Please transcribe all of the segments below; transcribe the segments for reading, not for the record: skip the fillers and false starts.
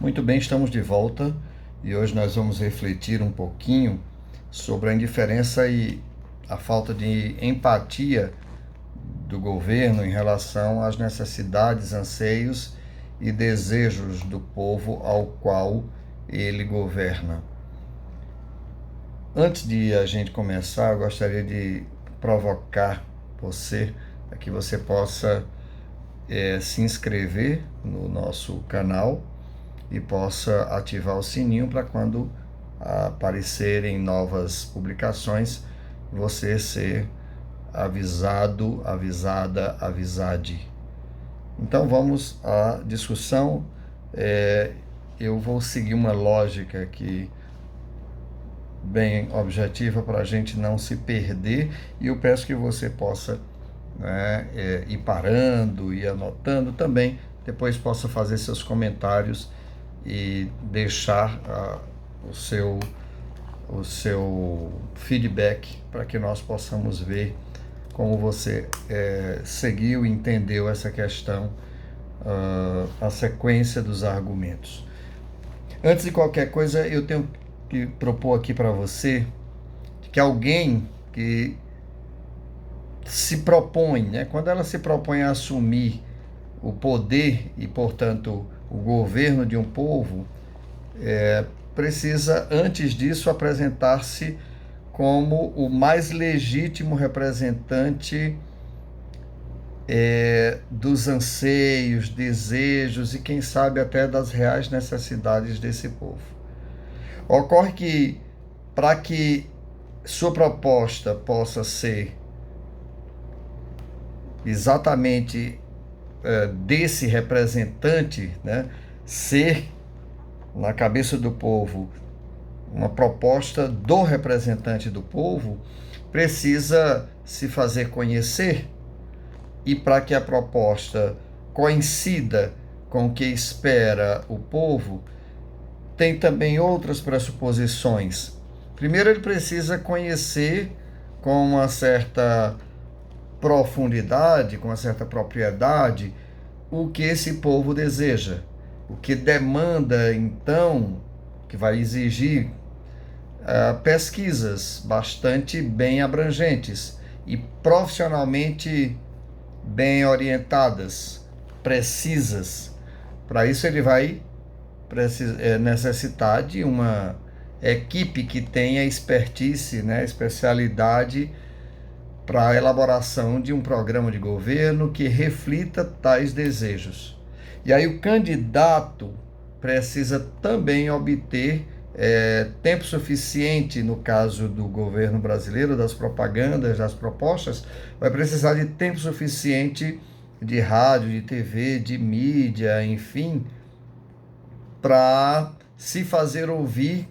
Muito bem, estamos de volta e hoje nós vamos refletir um pouquinho sobre a indiferença e a falta de empatia do governo em relação às necessidades, anseios e desejos do povo ao qual ele governa. Antes de a gente começar, eu gostaria de provocar você para que você possa se inscrever no nosso canal e possa ativar o sininho para quando aparecerem novas publicações, você ser avisado, avisada, avisade. Então vamos à discussão. Eu vou seguir uma lógica aqui bem objetiva para a gente não se perder e eu peço que você possa ir parando e anotando também, depois possa fazer seus comentários e deixar o seu feedback para que nós possamos ver como você seguiu e entendeu essa questão, a sequência dos argumentos. Antes de qualquer coisa, eu tenho que propor aqui para você que alguém que se propõe, quando ela se propõe a assumir o poder e, portanto, o governo de um povo, precisa, antes disso, apresentar-se como o mais legítimo representante dos anseios, desejos e, quem sabe, até das reais necessidades desse povo. Ocorre que, para que sua proposta possa ser exatamente desse representante, ser na cabeça do povo uma proposta do representante do povo, precisa se fazer conhecer, e para que a proposta coincida com o que espera o povo, tem também outras pressuposições. Primeiro, ele precisa conhecer com uma certa profundidade, com uma certa propriedade, o que esse povo deseja, o que demanda, então, que vai exigir pesquisas bastante bem abrangentes e profissionalmente bem orientadas, precisas. Para isso ele vai necessitar de uma equipe que tenha expertise, especialidade para a elaboração de um programa de governo que reflita tais desejos. E aí o candidato precisa também obter tempo suficiente, no caso do governo brasileiro, das propagandas, das propostas, vai precisar de tempo suficiente de rádio, de TV, de mídia, enfim, para se fazer ouvir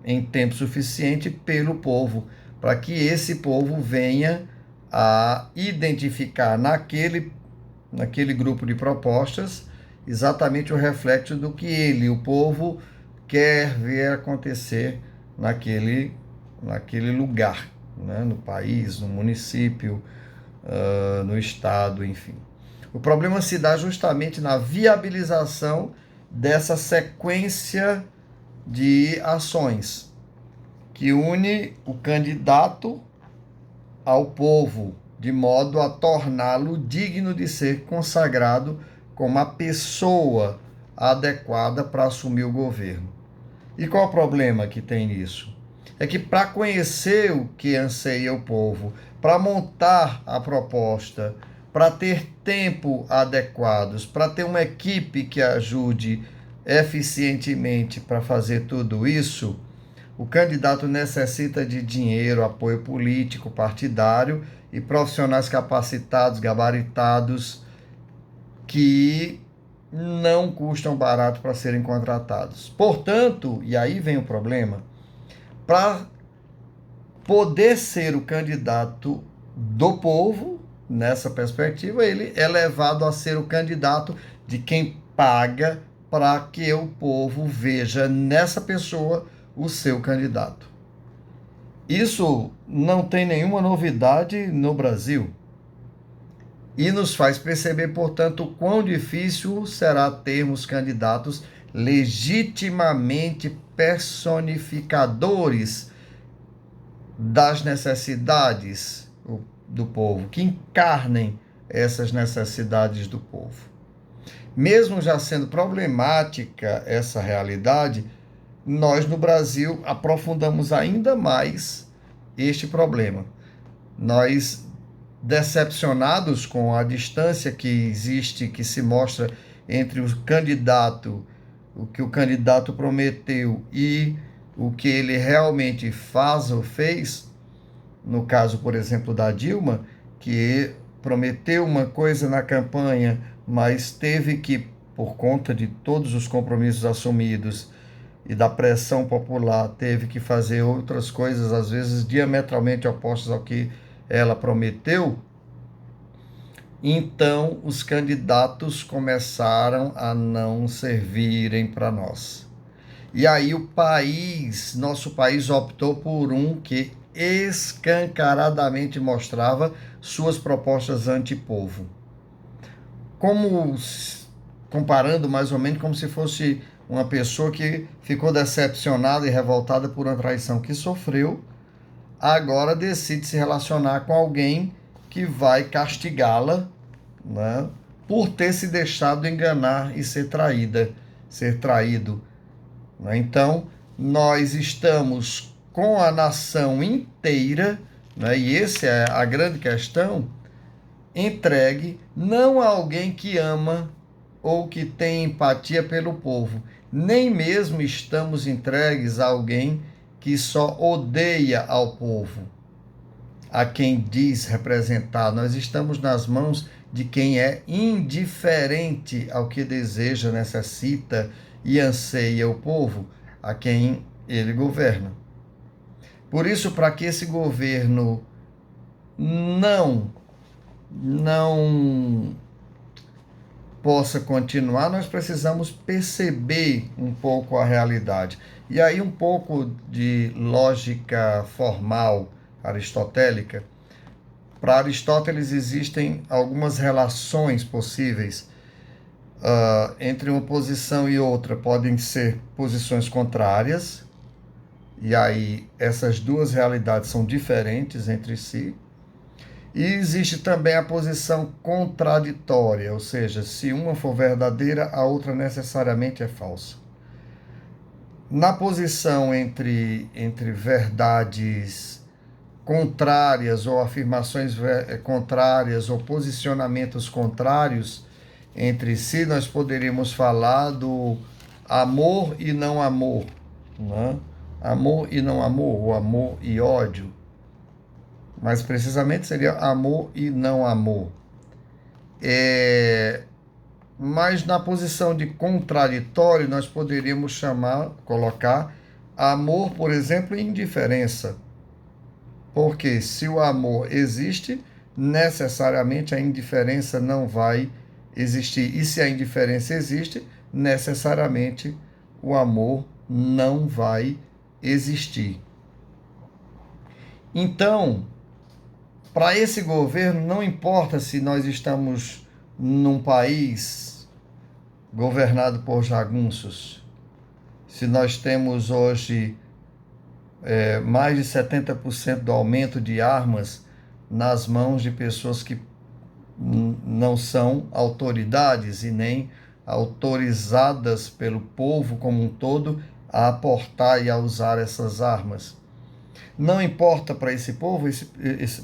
em tempo suficiente pelo povo, para que esse povo venha a identificar naquele grupo de propostas exatamente o reflexo do que ele, o povo, quer ver acontecer naquele lugar, no país, no município, no estado, enfim. O problema se dá justamente na viabilização dessa sequência de ações que une o candidato ao povo, de modo a torná-lo digno de ser consagrado como a pessoa adequada para assumir o governo. E qual o problema que tem nisso? É que para conhecer o que anseia o povo, para montar a proposta, para ter tempo adequados, para ter uma equipe que ajude eficientemente para fazer tudo isso, o candidato necessita de dinheiro, apoio político, partidário e profissionais capacitados, gabaritados, que não custam barato para serem contratados. Portanto, e aí vem o problema, para poder ser o candidato do povo, nessa perspectiva, ele é levado a ser o candidato de quem paga para que o povo veja nessa pessoa o seu candidato. Isso não tem nenhuma novidade no Brasil. E nos faz perceber, portanto, o quão difícil será termos candidatos legitimamente personificadores das necessidades do povo, que encarnem essas necessidades do povo. Mesmo já sendo problemática essa realidade, nós no Brasil aprofundamos ainda mais este problema. Nós, decepcionados com a distância que existe, que se mostra entre o candidato, o que o candidato prometeu e o que ele realmente faz ou fez, no caso, por exemplo, da Dilma, que prometeu uma coisa na campanha, mas teve que, por conta de todos os compromissos assumidos e da pressão popular, teve que fazer outras coisas, às vezes diametralmente opostas ao que ela prometeu. Então, os candidatos começaram a não servirem para nós. E aí nosso país optou por um que escancaradamente mostrava suas propostas antipovo. Comparando mais ou menos como se fosse uma pessoa que ficou decepcionada e revoltada por uma traição que sofreu, agora decide se relacionar com alguém que vai castigá-la, né, por ter se deixado enganar e ser traído. Então, nós estamos com a nação inteira, né, e essa é a grande questão, entregue não a alguém que ama ou que tem empatia pelo povo, nem mesmo estamos entregues a alguém que só odeia ao povo, a quem diz representar. Nós estamos nas mãos de quem é indiferente ao que deseja, necessita e anseia o povo, a quem ele governa. Por isso, para que esse governo não possa continuar, nós precisamos perceber um pouco a realidade. E aí um pouco de lógica formal aristotélica. Para Aristóteles existem algumas relações possíveis entre uma posição e outra. Podem ser posições contrárias, e aí essas duas realidades são diferentes entre si. E existe também a posição contraditória, ou seja, se uma for verdadeira, a outra necessariamente é falsa. Na posição entre verdades contrárias ou afirmações contrárias ou posicionamentos contrários entre si, nós poderíamos falar do amor e não amor, né? Amor e não amor, ou amor e ódio. Mas precisamente seria amor e não amor. Mas na posição de contraditório, nós poderíamos colocar amor, por exemplo, e indiferença. Porque se o amor existe, necessariamente a indiferença não vai existir. E se a indiferença existe, necessariamente o amor não vai existir. Então, para esse governo, não importa se nós estamos num país governado por jagunços, se nós temos hoje mais de 70% do aumento de armas nas mãos de pessoas que não são autoridades e nem autorizadas pelo povo como um todo a aportar e a usar essas armas. Não importa para esse povo,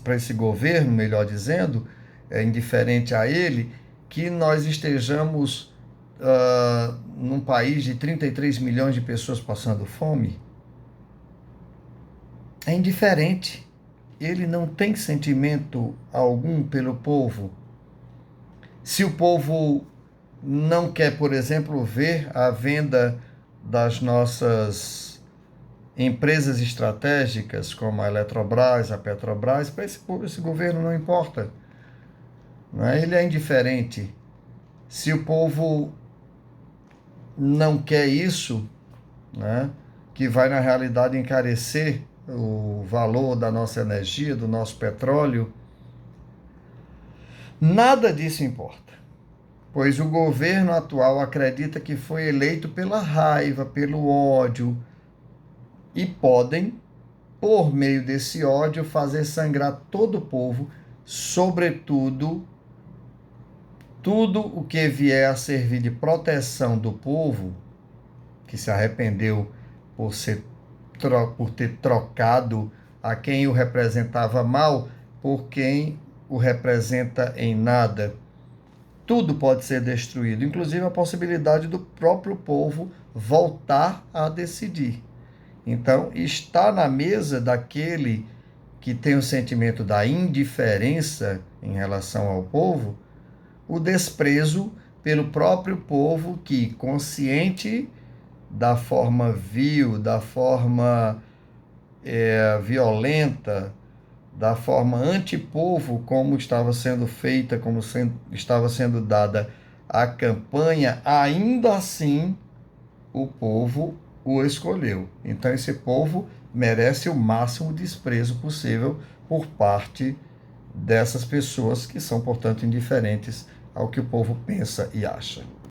para esse governo, melhor dizendo, é indiferente a ele, que nós estejamos num país de 33 milhões de pessoas passando fome. É indiferente. Ele não tem sentimento algum pelo povo. Se o povo não quer, por exemplo, ver a venda das nossas empresas estratégicas, como a Eletrobras, a Petrobras, para esse governo não importa. Não é? Ele é indiferente. Se o povo não quer isso, né, que vai na realidade encarecer o valor da nossa energia, do nosso petróleo, nada disso importa. pois o governo atual acredita que foi eleito pela raiva, pelo ódio, e podem, por meio desse ódio, fazer sangrar todo o povo, sobretudo tudo o que vier a servir de proteção do povo, que se arrependeu por, por ter trocado a quem o representava mal por quem o representa em nada. Tudo pode ser destruído, inclusive a possibilidade do próprio povo voltar a decidir. Então, está na mesa daquele que tem o sentimento da indiferença em relação ao povo, o desprezo pelo próprio povo que, consciente da forma vil, da forma violenta, da forma antipovo, como estava sendo feita, estava sendo dada a campanha, ainda assim o povo o escolheu. Então esse povo merece o máximo desprezo possível por parte dessas pessoas que são, portanto, indiferentes ao que o povo pensa e acha.